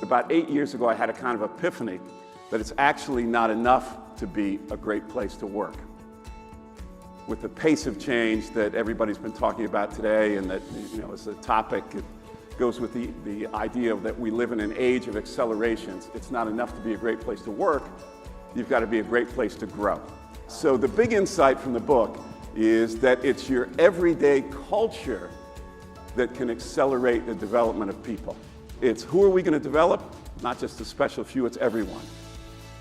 about 8 years ago, I had a kind of epiphany that it's actually not enough to be a great place to work. With the pace of change that everybody's been talking about today, and that, is a topic, it goes with the idea that we live in an age of accelerations. It's not enough to be a great place to work. You've got to be a great place to grow. So the big insight from the book is that it's your everyday culture that can accelerate the development of people. It's who are we going to develop? Not just a special few, it's everyone.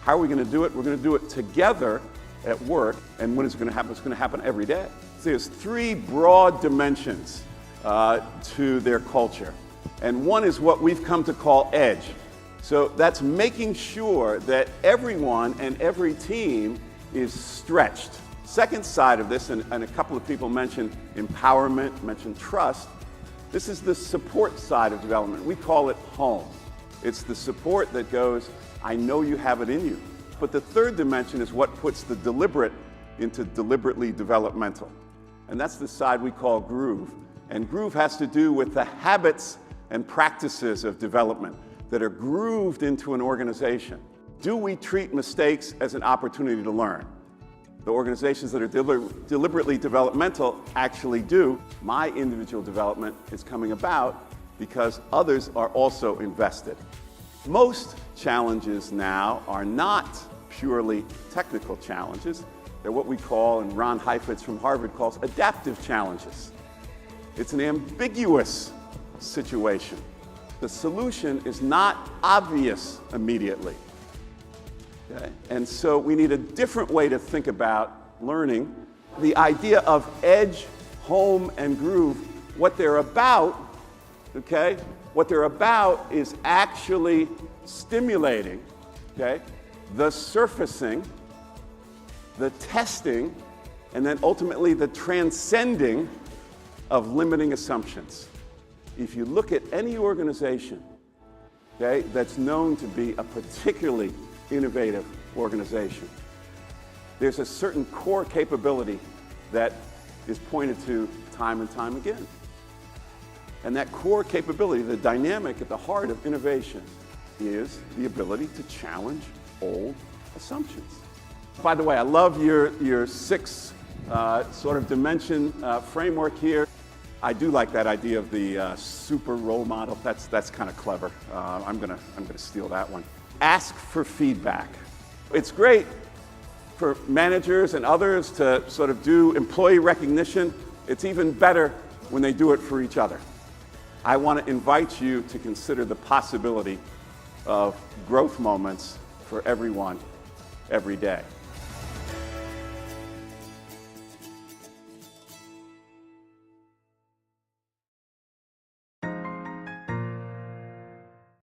How are we going to do it? We're going to do it together at work. And when it's going to happen? It's going to happen every day. So there's three broad dimensions to their culture. And one is what we've come to call edge. So that's making sure that everyone and every team is stretched. Second side of this, and a couple of people mentioned empowerment, mentioned trust. This is the support side of development. We call it home. It's the support that goes, I know you have it in you. But the third dimension is what puts the deliberate into deliberately developmental. And that's the side we call groove. And groove has to do with the habits and practices of development that are grooved into an organization. Do we treat mistakes as an opportunity to learn? The organizations that are deliberately developmental actually do. My individual development is coming about because others are also invested. Most challenges now are not purely technical challenges. They're what we call, and Ron Heifetz from Harvard calls, adaptive challenges. It's an ambiguous situation. The solution is not obvious immediately. Okay? And so we need a different way to think about learning. The idea of edge, home, and groove, what they're about, okay? What they're about is actually stimulating, okay, the surfacing, the testing, and then ultimately the transcending of limiting assumptions. If you look at any organization, okay, that's known to be a particularly innovative organization, there's a certain core capability that is pointed to time and time again. And that core capability, the dynamic at the heart of innovation, is the ability to challenge old assumptions. By the way, I love your six sort of dimension framework here. I do like that idea of the super role model. That's kind of clever. I'm gonna steal that one. Ask for feedback. It's great for managers and others to sort of do employee recognition. It's even better when they do it for each other. I want to invite you to consider the possibility of growth moments for everyone every day.